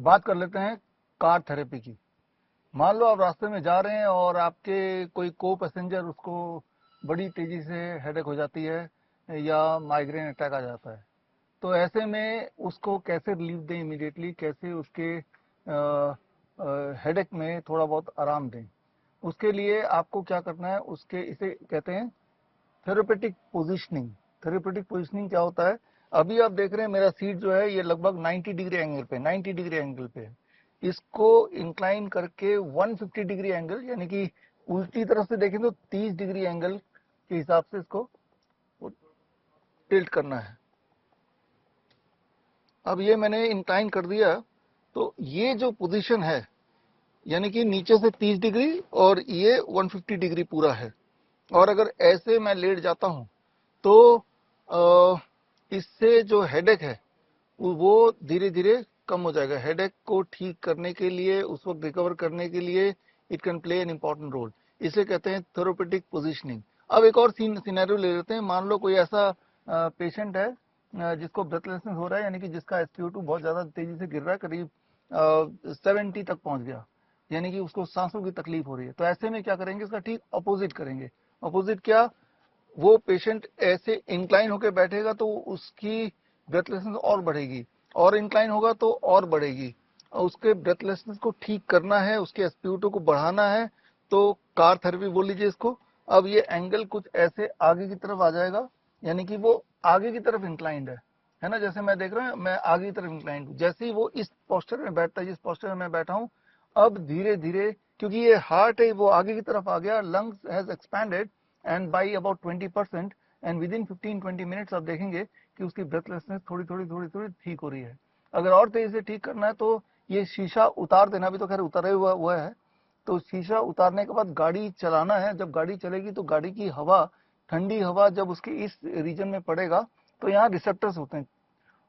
बात कर लेते हैं कार थेरेपी की। मान लो आप रास्ते में जा रहे हैं और आपके कोई को पैसेंजर, उसको बड़ी तेजी से हेडेक हो जाती है या माइग्रेन अटैक आ जाता है। तो ऐसे में उसको कैसे रिलीफ दें इमीडिएटली, कैसे उसके हेडेक में थोड़ा बहुत आराम दें। उसके लिए आपको क्या करना है, उसके इसे कहते हैं थेरेपेटिक पोजीशनिंग। थेरेपेटिक पोजीशनिंग क्या होता है? अभी आप देख रहे हैं मेरा सीट जो है ये लगभग 90 डिग्री एंगल पे 90 डिग्री एंगल पे है। इसको इंक्लाइन करके 150 डिग्री एंगल, यानी कि उल्टी तरफ से देखें तो 30 डिग्री एंगल के हिसाब से इसको टिल्ट करना है। अब ये मैंने इंक्लाइन कर दिया, तो ये जो पोजीशन है यानी कि नीचे से 30 डिग्री और ये 150 डिग्री पूरा है। और अगर ऐसे मैं लेट जाता हूं तो इससे जो हेडेक है वो धीरे धीरे कम हो जाएगा। हेडेक को ठीक करने के लिए, उस वक्त रिकवर करने के लिए it can play an important role. इसे कहते हैं थेरेपेटिक पोजीशनिंग। अब एक और सिनेरियो ले लेते हैं। मान लो कोई ऐसा पेशेंट है जिसको ब्रेथलेसनेस हो रहा है, यानी कि जिसका SpO2 बहुत ज्यादा तेजी से गिर रहा है, करीब 70 तक पहुंच गया, यानी कि उसको सांसों की तकलीफ हो रही है। तो ऐसे में क्या करेंगे, इसका ठीक अपोजिट करेंगे। अपोजिट क्या? वो पेशेंट ऐसे इंक्लाइन होकर बैठेगा तो उसकी ब्रेथलेसनेस और बढ़ेगी, और इंक्लाइन होगा तो और बढ़ेगी। और उसके ब्रेथलेसनेस को ठीक करना है, उसके SpO2 को बढ़ाना है, तो कार थेरेपी बोल लीजिए इसको। अब ये एंगल कुछ ऐसे आगे की तरफ आ जाएगा, यानी कि वो आगे की तरफ इंक्लाइंड है ना। जैसे मैं देख रहा हूँ, मैं आगे की तरफ इंक्लाइंड हूँ। जैसे ही वो इस पोस्टर में बैठता है, जिस पोस्टर में मैं बैठा हूँ, अब धीरे धीरे, क्योंकि ये हार्ट है वो आगे की तरफ आ गया, lungs has expanded and by about 20%, and with in 15-20 minutes आप देखेंगे कि उसकी ब्रेथलेसनेस थोड़ी थोड़ी थोड़ी थोड़ी ठीक हो रही है। अगर और तेजी से ठीक करना है तो ये शीशा उतार देना, भी तो खैर उतारे हुआ है। तो शीशा उतारने के बाद गाड़ी चलाना है। जब गाड़ी चलेगी तो गाड़ी की हवा, ठंडी हवा जब उसके इस रीजन में पड़ेगा तो यहाँ रिसेप्टर्स होते हैं,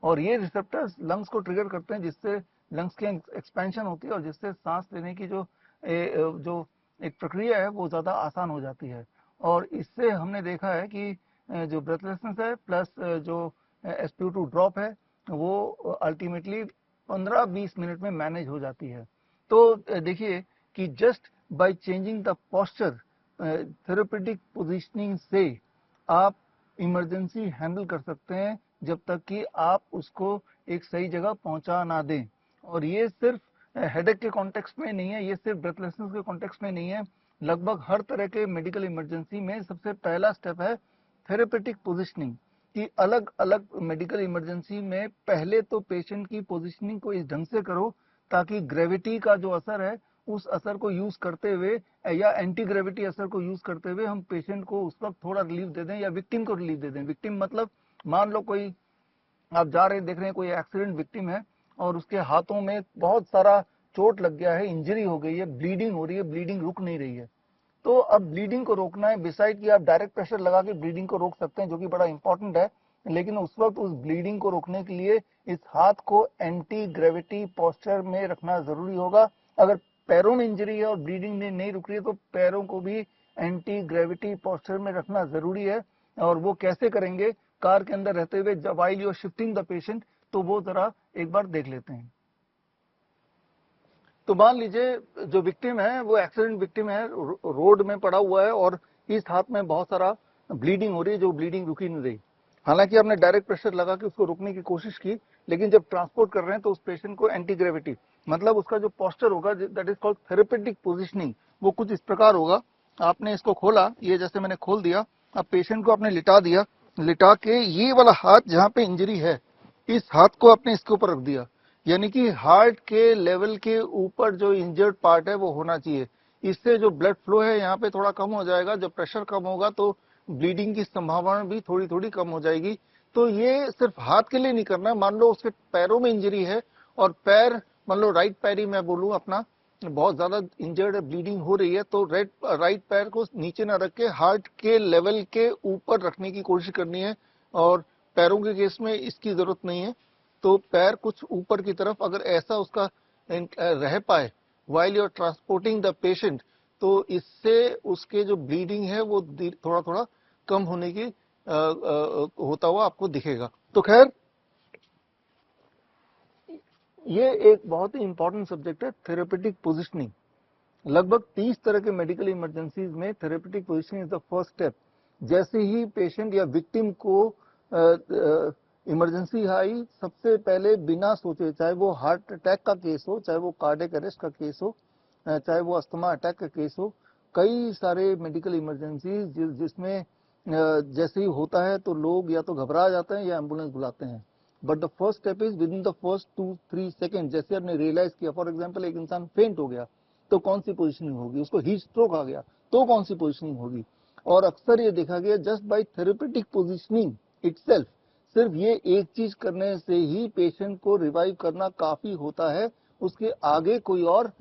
और ये रिसेप्टर्स लंग्स को ट्रिगर करते हैं, जिससे लंग्स की एक्सपेंशन होती है और जिससे सांस लेने की जो एक प्रक्रिया है वो ज़्यादा आसान हो जाती है। और इससे हमने देखा है कि जो ब्रेथलेसनेस है प्लस जो SpO2 ड्रॉप है वो अल्टीमेटली 15-20 मिनट में मैनेज हो जाती है। तो देखिए कि just by changing the posture, therapeutic positioning से आप इमरजेंसी हैंडल कर सकते हैं, जब तक कि आप उसको एक सही जगह पहुंचा ना दें। और ये सिर्फ हेडेक के कॉन्टेक्स्ट में नहीं है, ये सिर्फ ब्रेथलेसनेस के कॉन्टेक्स्ट में नहीं है। लगभग हर तरह के मेडिकल इमरजेंसी में सबसे पहला स्टेप है थेरेपेटिक पोजीशनिंग। कि अलग अलग मेडिकल इमरजेंसी में पहले तो पेशेंट की पोजीशनिंग को इस ढंग से करो ताकि ग्रेविटी का जो असर है उस असर को यूज करते हुए, या एंटी ग्रेविटी असर को यूज करते हुए हम पेशेंट को उस वक्त थोड़ा रिलीफ दे दें, या विक्टिम को रिलीफ दे दें। विक्टिम मतलब, मान लो कोई आप जा रहे हैं, देख रहे हैं कोई एक्सीडेंट विक्टिम है और उसके हाथों में बहुत सारा चोट लग गया है, इंजरी हो गई है, ब्लीडिंग हो रही है, ब्लीडिंग रुक नहीं रही है। तो अब ब्लीडिंग को रोकना है। बिसाइड कि आप डायरेक्ट प्रेशर लगा के ब्लीडिंग को रोक सकते हैं, जो कि बड़ा इंपॉर्टेंट है, लेकिन उस वक्त उस ब्लीडिंग को रोकने के लिए इस हाथ को एंटी ग्रेविटी पोस्चर में रखना जरूरी होगा। अगर पैरों में इंजरी है और ब्लीडिंग नहीं रुक रही है तो पैरों को भी एंटी ग्रेविटी पोस्चर में रखना जरूरी है। और वो कैसे करेंगे, कार के अंदर रहते हुए जब while you are shifting the patient, तो वो जरा एक बार देख लेते हैं। तो मान लीजिए जो विक्टिम है वो एक्सीडेंट विक्टिम है, रोड में पड़ा हुआ है और इस हाथ में बहुत सारा ब्लीडिंग हो रही है, जो ब्लीडिंग रुकी नहीं रही। हालांकि आपने डायरेक्ट प्रेशर लगा के उसको रोकने की कोशिश की, लेकिन जब ट्रांसपोर्ट कर रहे हैं तो उस पेशेंट को एंटी ग्रेविटी, मतलब उसका जो पोस्चर होगा, that is called therapeutic positioning, वो कुछ इस प्रकार होगा। आपने इसको खोला, ये जैसे मैंने खोल दिया, अब पेशेंट को आपने लिटा दिया, लिटा के ये वाला हाथ जहां पे इंजरी है, इस हाथ को आपने इसके ऊपर रख दिया, यानी कि हार्ट के लेवल के ऊपर जो इंजर्ड पार्ट है वो होना चाहिए। इससे जो ब्लड फ्लो है यहाँ पे थोड़ा कम हो जाएगा। जब प्रेशर कम होगा तो ब्लीडिंग की संभावना भी थोड़ी थोड़ी कम हो जाएगी। तो ये सिर्फ हाथ के लिए नहीं करना है। मान लो उसके पैरों में इंजरी है और पैर, मान लो राइट पैर ही मैं बोलूं अपना, बहुत ज्यादा इंजर्ड है, ब्लीडिंग हो रही है, तो राइट पैर को नीचे ना रख के हार्ट के लेवल के ऊपर रखने की कोशिश करनी है। और पैरों के केस में इसकी जरूरत नहीं है, तो पैर कुछ ऊपर की तरफ अगर ऐसा उसका रह पाए while you are transporting the patient, तो इससे उसके जो ब्लीडिंग है वो थोड़ा थोड़ा कम होने की होता हुआ आपको दिखेगा। तो खैर ये एक बहुत ही इंपॉर्टेंट सब्जेक्ट है, थेरेपेटिक पोजिशनिंग। लगभग 30 तरह के मेडिकल इमरजेंसीज में therapeutic positioning is the first step. जैसे ही पेशेंट या विक्टिम को इमरजेंसी आई, सबसे पहले बिना सोचे, चाहे वो हार्ट अटैक का केस हो, चाहे वो कार्डियक अरेस्ट का केस हो, चाहे वो अस्थमा अटैक का केस हो, कई सारे मेडिकल इमरजेंसीज जिसमें जैसे ही होता है तो लोग या तो घबरा जाते हैं या एम्बुलेंस बुलाते हैं। But the first step is with in the first 2-3 second, जैसे आपने रियलाइज किया, फॉर एग्जाम्पल एक इंसान फेंट हो गया तो कौन सी पोजिशनिंग होगी, उसको हीट स्ट्रोक आ गया तो कौन सी पोजिशनिंग होगी। और अक्सर ये देखा गया just by therapeutic positioning itself, सिर्फ ये एक चीज करने से ही पेशेंट को रिवाइव करना काफी होता है, उसके आगे कोई और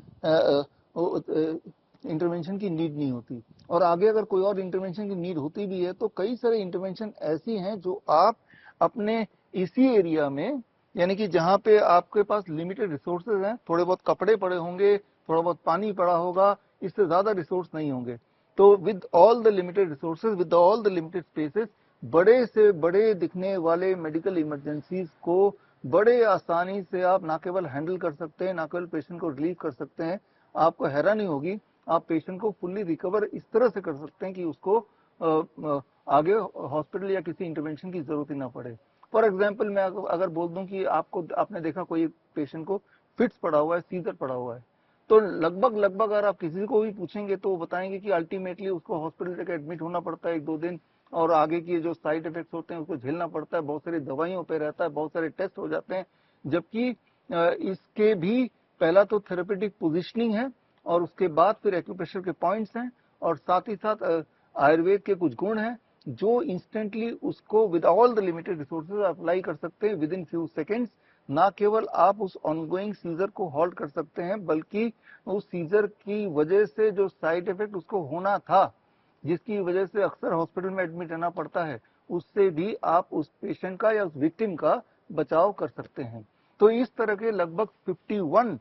इंटरवेंशन की नीड नहीं होती। और आगे अगर कोई और इंटरवेंशन की नीड होती भी है तो कई सारे इंटरवेंशन ऐसी हैं जो आप अपने इसी एरिया में, यानी कि जहां पे आपके पास लिमिटेड रिसोर्सेज हैं, थोड़े बहुत कपड़े पड़े होंगे, थोड़ा बहुत पानी पड़ा होगा, इससे ज्यादा रिसोर्स नहीं होंगे, तो with all the limited resources, with all the limited spaces, बड़े से बड़े दिखने वाले मेडिकल इमरजेंसीज को बड़े आसानी से आप ना केवल हैंडल कर सकते हैं, ना केवल पेशेंट को रिलीव कर सकते हैं, आपको हैरानी होगी, आप पेशेंट को फुल्ली रिकवर इस तरह से कर सकते हैं कि उसको आगे हॉस्पिटल या किसी इंटरवेंशन की जरूरत ही ना पड़े। फॉर एग्जाम्पल मैं अगर बोल दूं कि आपने देखा कोई पेशेंट को फिट्स पड़ा हुआ है, सीजर पड़ा हुआ है, तो लगभग अगर आप किसी को भी पूछेंगे तो वो बताएंगे कि अल्टीमेटली उसको हॉस्पिटल तक एडमिट होना पड़ता है 1-2 दिन, और आगे की जो साइड इफेक्ट्स होते हैं उसको झेलना पड़ता है, बहुत सारी दवाइयों पे रहता है, बहुत सारे टेस्ट हो जाते हैं। जबकि इसके भी पहला तो थेरेपेटिक पोजिशनिंग है, और उसके बाद फिर एक्यूप्रेशर के पॉइंट्स हैं, और साथ ही साथ आयुर्वेद के कुछ गुण हैं जो इंस्टेंटली उसको with all the limited resources apply कर सकते हैं विद इन फ्यू सेकेंड्स। ना केवल आप उस ऑनगोइंग सीजर को हॉल्ट कर सकते हैं, बल्कि उस सीजर की वजह से जो साइड इफेक्ट उसको होना था, जिसकी वजह से अक्सर हॉस्पिटल में एडमिट रहना पड़ता है, उससे भी आप उस पेशेंट का या उस विक्टिम का बचाव कर सकते हैं। तो इस तरह के लगभग 51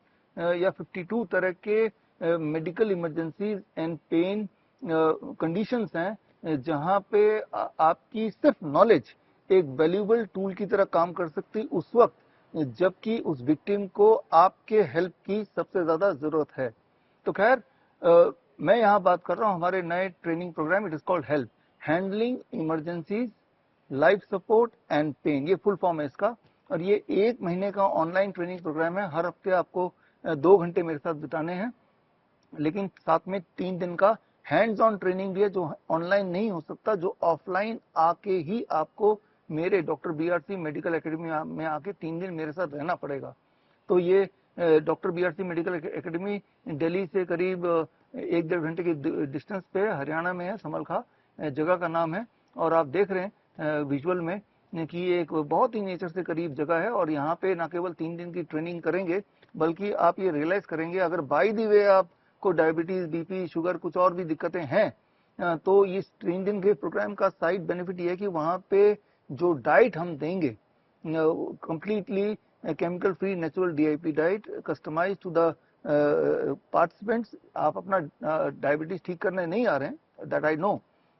या 52 तरह के medical emergencies and pain conditions हैं जहां पे आपकी सिर्फ नॉलेज एक वैल्यूएबल टूल की तरह काम कर सकती उस वक्त जबकि उस विक्टिम को आपके हेल्प की सबसे ज्यादा जरूरत है। तो खैर, मैं यहाँ बात कर रहा हूँ हमारे नए training programme, it is called help, handling emergencies, life support and pain, ये फुल फॉर्म है इसका। और ये 1 महीने का ऑनलाइन ट्रेनिंग प्रोग्राम है। हर हफ्ते आपको 2 घंटे मेरे साथ बिताने हैं, लेकिन साथ में 3 दिन का हैंड्स ऑन ट्रेनिंग भी है जो ऑनलाइन नहीं हो सकता, जो ऑफलाइन आके ही आपको मेरे डॉक्टर बीआरसी मेडिकल एकेडमी में आके 3 दिन मेरे साथ रहना पड़ेगा। तो ये doctor BRC medical academy Delhi से करीब 1-1.5 घंटे की डिस्टेंस पे हरियाणा में है, समलखा जगह का नाम है। और आप देख रहे हैं विजुअल में कि एक बहुत ही नेचर से करीब जगह है, और यहाँ पे ना केवल 3 दिन की ट्रेनिंग करेंगे, बल्कि आप ये रियलाइज करेंगे अगर बाय द वे आपको डायबिटीज, बीपी, शुगर, कुछ और भी दिक्कतें हैं, तो इस 3 दिन के प्रोग्राम का साइड बेनिफिट ये है कि वहाँ पे जो डाइट हम देंगे, completely chemical free natural DIP diet customise to the participants. आप अपना डायबिटीज ठीक करने नहीं आ रहे हैं, दैट आई नो,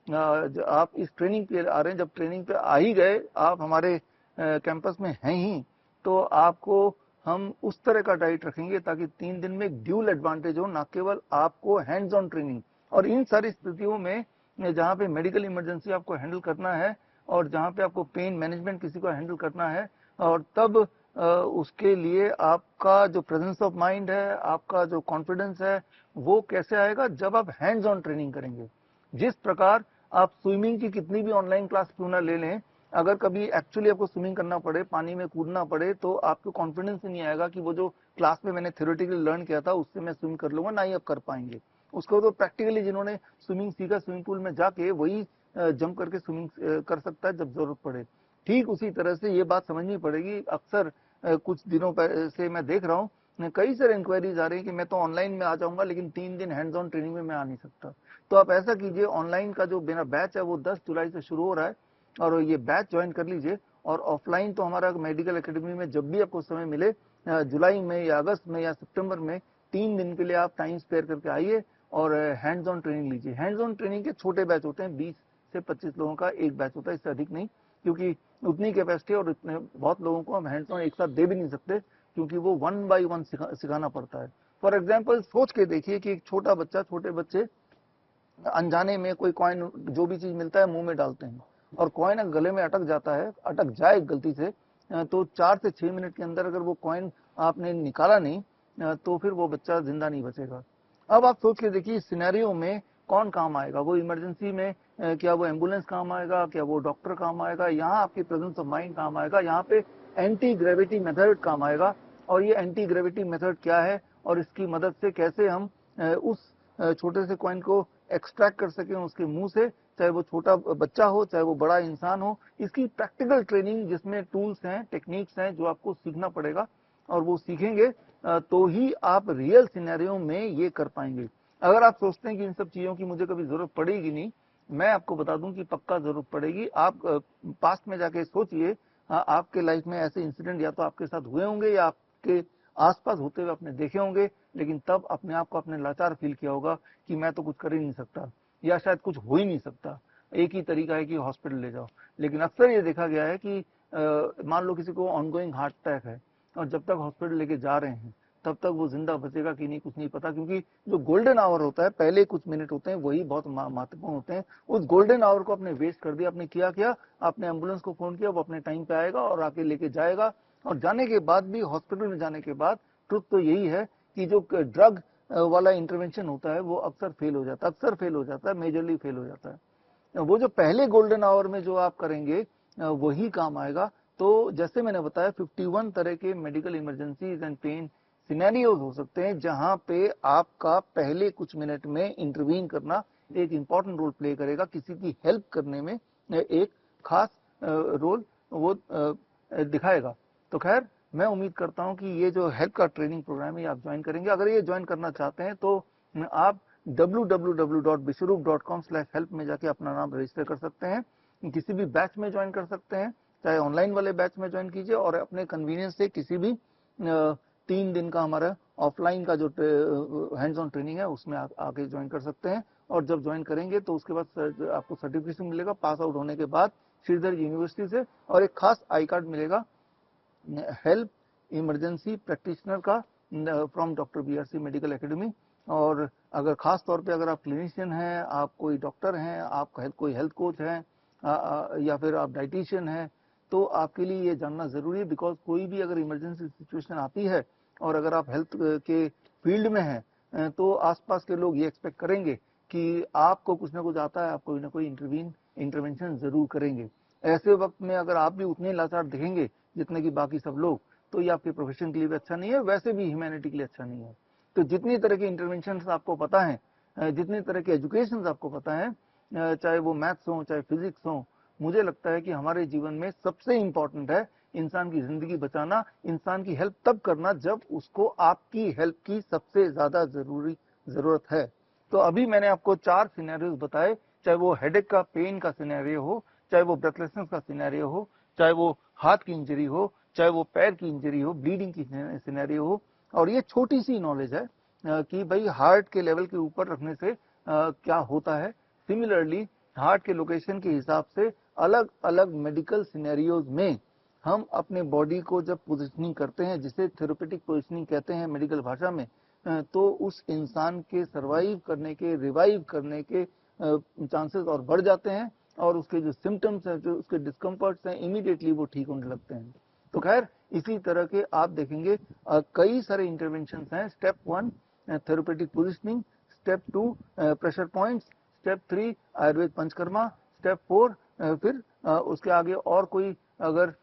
आप इस ट्रेनिंग पे आ रहे हैं। जब ट्रेनिंग पे आ ही गए, आप हमारे कैंपस में हैं ही, तो आपको हम उस तरह का डाइट रखेंगे ताकि 3 दिन में एक ड्यूल एडवांटेज हो, ना केवल आपको हैंड्स ऑन ट्रेनिंग। और इन सारी स्थितियों में जहां पे मेडिकल इमरजेंसी आपको हैंडल करना है, और जहां पे आपको पेन मैनेजमेंट किसी को हैंडल करना है, और तब उसके लिए आपका जो प्रेजेंस ऑफ माइंड है, आपका जो कॉन्फिडेंस है, वो कैसे आएगा, जब आप हैंड्स ऑन ट्रेनिंग करेंगे। जिस प्रकार आप स्विमिंग की कितनी भी ऑनलाइन क्लास क्यों ना ले लें, अगर कभी एक्चुअली आपको स्विमिंग करना पड़े, पानी में कूदना पड़े, तो आपको कॉन्फिडेंस ही नहीं आएगा कि वो जो क्लास में मैंने थ्योरेटिकली लर्न किया था उससे मैं स्विम कर लूंगा, ना ही आप कर पाएंगे उसको। तो प्रैक्टिकली जिन्होंने स्विमिंग सीखा, स्विमिंग पूल में जाके वही जंप करके स्विमिंग कर सकता है जब जरूरत पड़े। ठीक उसी तरह से ये बात समझनी पड़ेगी। अक्सर कुछ दिनों से मैं देख रहा हूँ कई सारे इंक्वायरीज आ रही है कि मैं तो ऑनलाइन में आ जाऊंगा, लेकिन 3 दिन हैंड्स ऑन ट्रेनिंग में मैं आ नहीं सकता। तो आप ऐसा कीजिए, ऑनलाइन का जो मेरा बैच है वो 10 जुलाई से शुरू हो रहा है, और ये बैच ज्वाइन कर लीजिए। और ऑफलाइन तो हमारा मेडिकल एकेडमी में जब भी आपको समय मिले, जुलाई में या अगस्त में या सितंबर में, 3 दिन के लिए आप टाइम स्पेयर करके आइए और हैंड्स ऑन ट्रेनिंग लीजिए। हैंड्स ऑन ट्रेनिंग के छोटे बैच होते हैं, 20 से 25 लोगों का एक बैच होता है, इससे अधिक नहीं, क्योंकि उतनी कैपेसिटी और इतने बहुत लोगों को हम हैंड्स ऑन एक साथ दे भी नहीं सकते। क्योंकि वो 1 बाय 1 सिखाना पड़ता है। फॉर एग्जाम्पल सोच के देखिए कि एक छोटा बच्चा, छोटे बच्चे अनजाने में कोई कॉइन, जो भी चीज मिलता है मुंह में डालते हैं, और कॉइन अगर गले में अटक जाता है, अटक जाए गलती से, तो 4 से 6 मिनट के अंदर अगर वो कॉइन आपने निकाला नहीं, तो फिर वो बच्चा जिंदा नहीं बचेगा। अब आप सोच के देखिए इस सिनेरियो में कौन काम आएगा? वो इमरजेंसी में क्या वो एम्बुलेंस काम आएगा? क्या वो डॉक्टर काम आएगा? यहाँ आपकी प्रेजेंस ऑफ माइंड काम आएगा, यहाँ पे एंटी ग्रेविटी मेथड काम आएगा। और ये एंटी ग्रेविटी मेथड क्या है और इसकी मदद से कैसे हम उस छोटे से कॉइन को एक्सट्रैक्ट कर सकें उसके मुंह से, चाहे वो छोटा बच्चा हो चाहे वो बड़ा इंसान हो, इसकी प्रैक्टिकल ट्रेनिंग जिसमें टूल्स हैं, टेक्निक्स हैं जो आपको सीखना पड़ेगा, और वो सीखेंगे तो ही आप रियल सिनेरियो में ये कर पाएंगे। अगर आप सोचते हैं कि इन सब चीजों की मुझे कभी जरूरत पड़ेगी नहीं, मैं आपको बता दूं कि पक्का जरूरत पड़ेगी। आप पास्ट में जाके सोचिए, आपके लाइफ में ऐसे इंसिडेंट या तो आपके साथ हुए होंगे या आपके आसपास होते हुए आपने देखे होंगे, लेकिन तब अपने आप को आपने लाचार फील किया होगा कि मैं तो कुछ कर ही नहीं सकता, या शायद कुछ हो ही नहीं सकता। एक ही तरीका है कि हॉस्पिटल ले जाओ। लेकिन अक्सर ये देखा गया है कि मान लो किसी को ऑनगोइंग हार्ट अटैक है, और जब तक हॉस्पिटल लेके जा रहे हैं तब तक वो जिंदा बचेगा कि नहीं कुछ नहीं पता, क्योंकि जो गोल्डन आवर होता है, पहले कुछ मिनट होते हैं, वही बहुत महत्वपूर्ण होते हैं। उस गोल्डन आवर को आपने वेस्ट कर दिया। आपने क्या आपने एम्बुलेंस को फोन किया, वो अपने टाइम पे आएगा और आके लेके जाएगा। और जाने के बाद भी, हॉस्पिटल में जाने के बाद, ट्रुथ तो यही है कि जो ड्रग वाला इंटरवेंशन होता है वो अक्सर फेल हो जाता है, मेजरली फेल हो जाता है। वो जो पहले गोल्डन आवर में जो आप करेंगे वही काम आएगा। तो जैसे मैंने बताया 51 तरह के medical emergencies and pain scenarios हो सकते हैं जहां पे आपका पहले कुछ मिनट में इंटरवीन करना एक इंपॉर्टेंट रोल प्ले करेगा, किसी की हेल्प करने में एक खास रोल वो दिखाएगा। तो खैर, मैं उम्मीद करता हूं कि ये जो हेल्प का ट्रेनिंग प्रोग्राम है आप ज्वाइन करेंगे। अगर ये ज्वाइन करना चाहते हैं तो आप www.bishrup.com/help में जाके अपना नाम रजिस्टर कर सकते हैं। किसी भी बैच में ज्वाइन कर सकते हैं, चाहे ऑनलाइन वाले बैच में ज्वाइन कीजिए, और अपने कन्वीनियंस से किसी भी 3 दिन का हमारा ऑफलाइन का जो हैंड्स ऑन ट्रेनिंग है उसमें आके ज्वाइन कर सकते हैं। और जब ज्वाइन करेंगे तो उसके बाद आपको सर्टिफिकेशन मिलेगा पास आउट होने के बाद श्रीधर यूनिवर्सिटी से, और एक खास आई कार्ड मिलेगा हेल्प इमरजेंसी प्रैक्टिशनर का from doctor BRC medical academy. और अगर खास तौर पे अगर आप क्लिनिशियन हैं, आप कोई डॉक्टर हैं, आप कोई हेल्थ कोच हैं, या फिर आप डाइटिशियन हैं, तो आपके लिए ये जानना जरूरी है। बिकॉज कोई भी अगर इमरजेंसी सिचुएशन आती है और अगर आप हेल्थ के फील्ड में हैं, तो आसपास के लोग ये एक्सपेक्ट करेंगे कि आपको कुछ ना कुछ आता है, आप कोई ना कोई इंटरवेंशन जरूर करेंगे। ऐसे वक्त में अगर आप भी उतने लाचार दिखेंगे जितने की बाकी सब लोग, तो ये आपके प्रोफेशन के लिए भी अच्छा नहीं है, वैसे भी ह्यूमैनिटी के लिए अच्छा नहीं है। तो जितनी तरह के इंटरवेंशन आपको पता है, जितनी तरह के एजुकेशन आपको पता है, चाहे वो मैथ्स हो चाहे फिजिक्स हो, मुझे लगता है कि हमारे जीवन में सबसे इंपॉर्टेंट है इंसान की जिंदगी बचाना, इंसान की हेल्प तब करना जब उसको आपकी हेल्प की सबसे ज्यादा जरूरत है। तो अभी मैंने आपको 4 सिनेरियोज बताए, चाहे वो हेडेक का पेन का सिनेरियो हो, चाहे वो ब्रेथलेसनेस का सिनेरियो हो, चाहे वो हाथ की इंजरी हो, चाहे वो पैर की इंजरी हो, ब्लीडिंग की सिनेरियो हो। और ये छोटी सी नॉलेज है कि भाई हार्ट के लेवल के ऊपर रखने से क्या होता है। सिमिलरली हार्ट के लोकेशन के हिसाब से अलग अलग मेडिकल सिनेरियोज में हम अपने बॉडी को जब पोजिशनिंग करते हैं, जिसे थेरेपेटिक पोजिशनिंग कहते हैं मेडिकल भाषा में, तो उस इंसान के सरवाइव करने के, रिवाइव करने के चांसेस और बढ़ जाते हैं, और उसके जो सिम्टम्स हैं, जो उसके डिस्कम्फर्ट्स हैं, इमीडिएटली वो ठीक होने लगते हैं। तो खैर, इसी तरह के आप देखेंगे कई सारे इंटरवेंशन हैं। Step 1 therapeutic positioning, step 2 pressure points, step 3 Ayurveda panchakarma, step 4 फिर उसके आगे और कोई अगर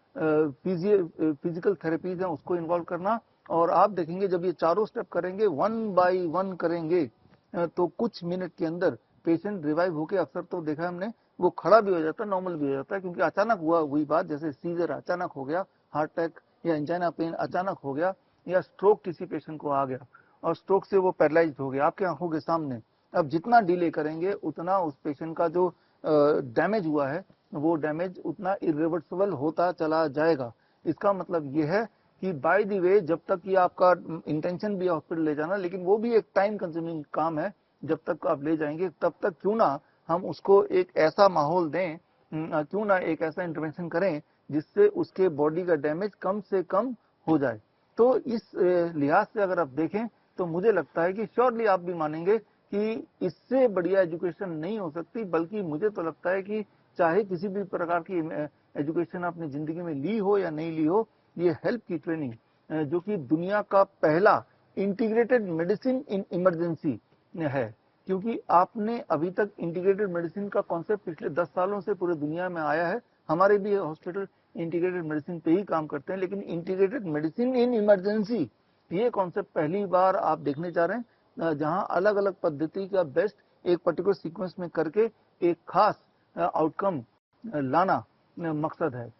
फिजिकल थेरेपीज हैं उसको इन्वॉल्व करना। और आप देखेंगे जब ये चारों स्टेप करेंगे, 1 बाय 1 करेंगे, तो कुछ मिनट के अंदर पेशेंट रिवाइव होके, अक्सर तो देखा हमने, वो खड़ा भी हो जाता है, नॉर्मल भी हो जाता है। क्योंकि अचानक हुई बात, जैसे सीजर अचानक हो गया, हार्ट अटैक या एंजाइना पेन अचानक हो गया, या स्ट्रोक किसी पेशेंट को आ गया और स्ट्रोक से वो पैरालाइज हो गया आपके आंखों के सामने। अब जितना डिले करेंगे उतना उस पेशेंट का जो डैमेज हुआ है वो डैमेज उतना इरिवर्सिबल होता चला जाएगा। इसका मतलब ये है कि बाय द वे, जब तक कि आपका इंटेंशन भी हॉस्पिटल ले जाना, लेकिन वो भी एक टाइम कंज्यूमिंग काम है। जब तक आप ले जाएंगे तब तक क्यों ना हम उसको एक ऐसा माहौल दें, क्यों ना एक ऐसा इंटरवेंशन करें जिससे उसके बॉडी का डैमेज कम से कम हो जाए। तो इस लिहाज से अगर आप देखें तो मुझे लगता है कि श्योरली आप भी मानेंगे कि इससे बढ़िया एजुकेशन नहीं हो सकती, बल्कि मुझे तो लगता है कि चाहे किसी भी प्रकार की एजुकेशन आपने जिंदगी में ली हो या नहीं ली हो, ये हेल्थ की ट्रेनिंग जो कि दुनिया का पहला इंटीग्रेटेड मेडिसिन इन इमरजेंसी है, क्योंकि आपने अभी तक इंटीग्रेटेड मेडिसिन का कॉन्सेप्ट पिछले 10 सालों से पूरे दुनिया में आया है। हमारे भी हॉस्पिटल इंटीग्रेटेड मेडिसिन पे ही काम करते हैं, लेकिन इंटीग्रेटेड मेडिसिन इन इमरजेंसी ये कॉन्सेप्ट पहली बार आप देखने जा रहे हैं, जहां अलग अलग पद्धति का बेस्ट एक पर्टिकुलर सीक्वेंस में करके एक खास आउटकम लाना मकसद है।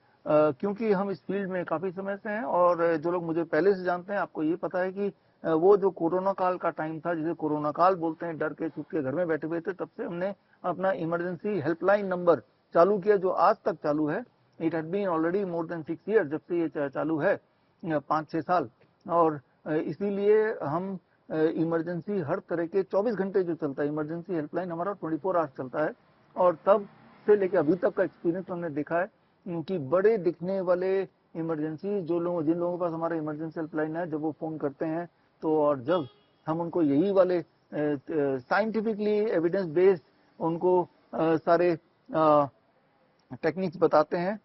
क्योंकि हम इस फील्ड में काफी समय से हैं और जो लोग मुझे पहले से जानते हैं, आपको ये पता है कि वो जो कोरोना काल का टाइम था, जिसे कोरोना काल बोलते हैं, डर के छुप के घर में बैठे हुए थे, तब से हमने अपना इमरजेंसी हेल्पलाइन नंबर चालू किया, जो आज तक चालू है। It had been already more than 6 year जब से ये चालू है, 5-6 साल। और इसीलिए हम इमरजेंसी हर तरह के 24 घंटे जो चलता है, इमरजेंसी हेल्पलाइन हमारा 24 आवर्स चलता है। और तब से लेकर अभी तक का एक्सपीरियंस हमने देखा है कि बड़े दिखने वाले इमरजेंसी जिन लोगों के पास हमारा इमरजेंसी हेल्पलाइन है, जब वो फोन करते हैं तो, और जब हम उनको यही वाले साइंटिफिकली एविडेंस बेस्ड उनको सारे टेक्निक्स बताते हैं,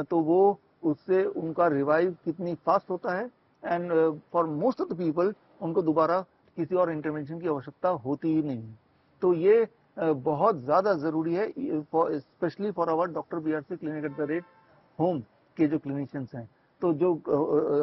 तो वो उससे उनका रिवाइव कितनी फास्ट होता है। And for most of the people उनको दोबारा किसी और इंटरवेंशन की आवश्यकता होती ही नहीं। तो ये बहुत ज्यादा जरूरी है, specially for our doctor BRC clinic at the rate home के जो क्लिनिशियंस हैं। तो जो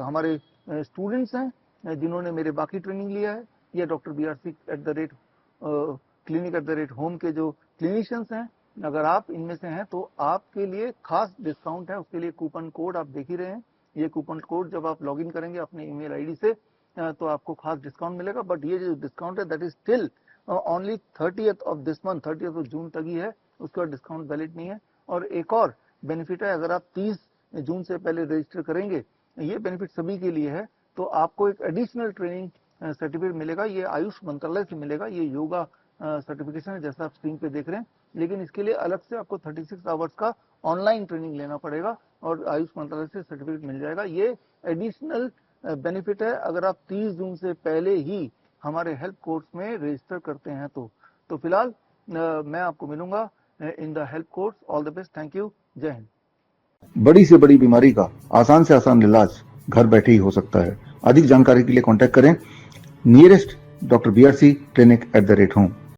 हमारे स्टूडेंट्स हैं जिन्होंने मेरे बाकी ट्रेनिंग लिया है, या doctor BRC eight the rate clinic at the rate home के जो क्लिनिशियंस हैं, अगर आप इनमें से हैं तो आपके लिए खास डिस्काउंट है। उसके लिए कूपन कोड आप देख ही रहे हैं। ये कूपन कोड जब आप लॉगिन करेंगे अपने ईमेल आईडी से, तो आपको खास डिस्काउंट मिलेगा। बट ये जो डिस्काउंट है that is still only 30th of this month, 30th of June तक ही है, उसके बाद डिस्काउंट वैलिड नहीं है। और एक और बेनिफिट है, अगर आप 30 जून से पहले रजिस्टर करेंगे, ये बेनिफिट सभी के लिए है, तो आपको एक एडिशनल ट्रेनिंग सर्टिफिकेट मिलेगा। ये आयुष मंत्रालय से मिलेगा, ये योगा सर्टिफिकेशन है जैसा आप स्क्रीन पे देख रहे हैं। लेकिन इसके लिए अलग से आपको 36 आवर्स का ऑनलाइन ट्रेनिंग लेना पड़ेगा और आयुष मंत्रालय से सर्टिफिकेट मिल जाएगा। ये एडिशनल बेनिफिट है अगर आप 30 जून से पहले ही हमारे हेल्प कोर्स में रजिस्टर करते हैं तो फिलहाल मैं आपको मिलूंगा in the help course. All the best, thank you, जय हिंद। बड़ी से बड़ी बीमारी का आसान से आसान इलाज घर बैठे ही हो सकता है। अधिक जानकारी के लिए कांटेक्ट करें nearest doctor BRC clinic at the rate home.